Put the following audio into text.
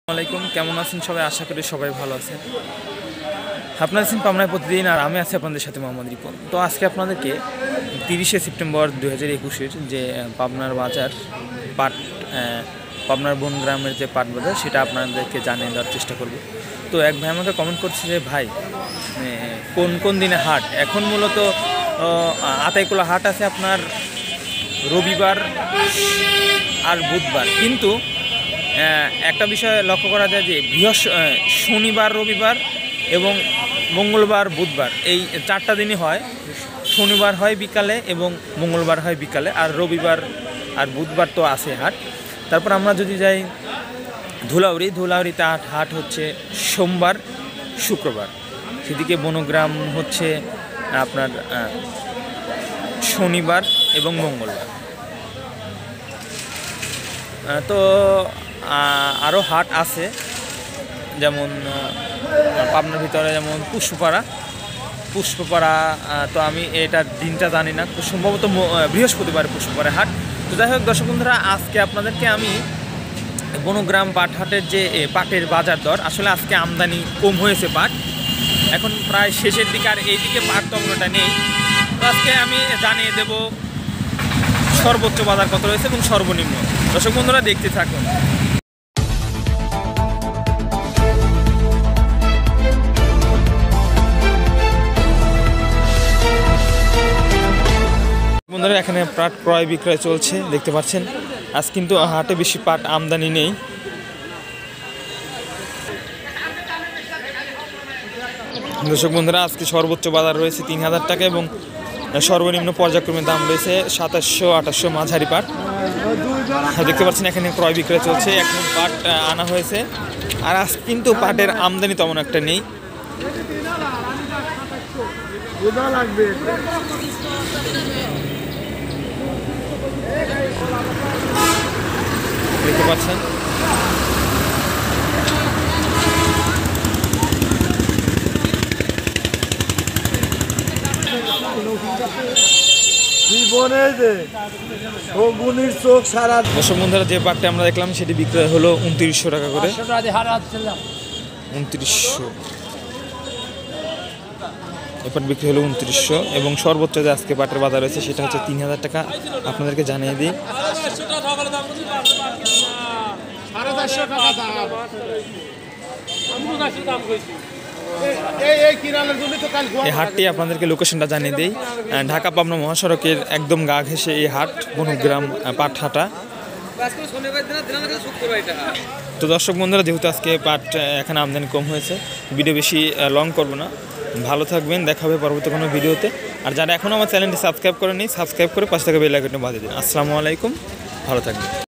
আসসালামাইকুম, কেমন আছেন সবাই? আশা করি সবাই ভালো আছেন। আপনারা আছেন পাবনায় প্রতিদিন, আর আমি আছি আপনাদের সাথে মোহাম্মদ রিপন। তো আজকে আপনাদেরকে 30শে সেপ্টেম্বর 2021-এর যে পাবনার বাজার পাট, পাবনার বনগ্রামের যে পাট বাজার, সেটা আপনাদেরকে জানিয়ে দেওয়ার চেষ্টা করব। তো এক ভাই আমাকে কমেন্ট করছে যে ভাই কোন কোন দিনে হাট। এখন মূলত আতাইকুলা হাট আছে আপনার রবিবার আর বুধবার, কিন্তু একটা বিষয় লক্ষ্য করা যায় যে শনিবার, রবিবার এবং মঙ্গলবার, বুধবার এই 4টা দিনই হয়। শনিবার হয় বিকালে এবং মঙ্গলবার হয় বিকালে, আর রবিবার আর বুধবার তো আছে হাট। তারপর আমরা যদি যাই ধুলাউড়িতে হাট হচ্ছে সোমবার, শুক্রবার। সেদিকে বনগ্রাম হচ্ছে আপনার শনিবার এবং মঙ্গলবার। তো আরও হাট আছে, যেমন পাবনার ভিতরে যেমন পুষ্পপাড়া। তো আমি এটার দিনটা জানি না, সম্ভবত বৃহস্পতিবার পুষ্পপাড়া হাট। তো যাই হোক দর্শক বন্ধুরা, আজকে আপনাদেরকে আমি বনগ্রাম পাট হাটের যে পাটের বাজার দর, আসলে আজকে আমদানি কম হয়েছে পাট, এখন প্রায় শেষের দিকে, আর এইদিকে পাট তখনটা নেই। তো আজকে আমি জানিয়ে দেব সর্বোচ্চ বাজার কত রয়েছে এবং সর্বনিম্ন। দর্শক বন্ধুরা দেখতে থাকুন। বন্ধুরা এখানে পাট ক্রয় বিক্রয় চলছে, দেখতে পাচ্ছেন। আজ কিন্তু হাটে বেশি পাট আমদানি নেই। দর্শক বন্ধুরা, আজকে সর্বোচ্চ বাজার রয়েছে 3000 টাকা এবং সর্বনিম্ন পর্যায়ক্রমে দাম রয়েছে 2700-2800 মাঝারি পাট। দেখতে পাচ্ছেন এখানে ক্রয় বিক্রয় চলছে, এখন পাট আনা হয়েছে। আর আজ কিন্তু পাটের আমদানি তেমন একটা নেই। দেখতে পাচ্ছেন দর্শক বন্ধুরা, যে পাটটা আমরা দেখলাম সেটি বিক্রয় হলো 2900 টাকা করে। 2900 এবার বিক্রি হলো 2900, এবং সর্বোচ্চ যে আজকে পাটের বাজার রয়েছে সেটা হচ্ছে 3000 টাকা। আপনাদেরকে জানিয়ে দিই, এই হাটটি আপনাদেরকে লোকেশনটা জানিয়ে দিই, ঢাকা পাবনা মহাসড়কের একদম গা ঘেঁষে এই হাট, বনগ্রাম পাট হাটা। তো দর্শক বন্ধুরা, যেহেতু আজকে পাট এখানে আমদানি কম হয়েছে, ভিডিও বেশি লং করব না। ভালো থাকবেন, দেখা হবে পরবর্তী কোনো ভিডিওতে। আর যারা এখনও আমার চ্যানেলটি সাবস্ক্রাইব করেনি, সাবস্ক্রাইব করে পাশে থাকা বেল আইকনটি বাজিয়ে দিন। আসসালামু আলাইকুম, ভালো থাকবেন।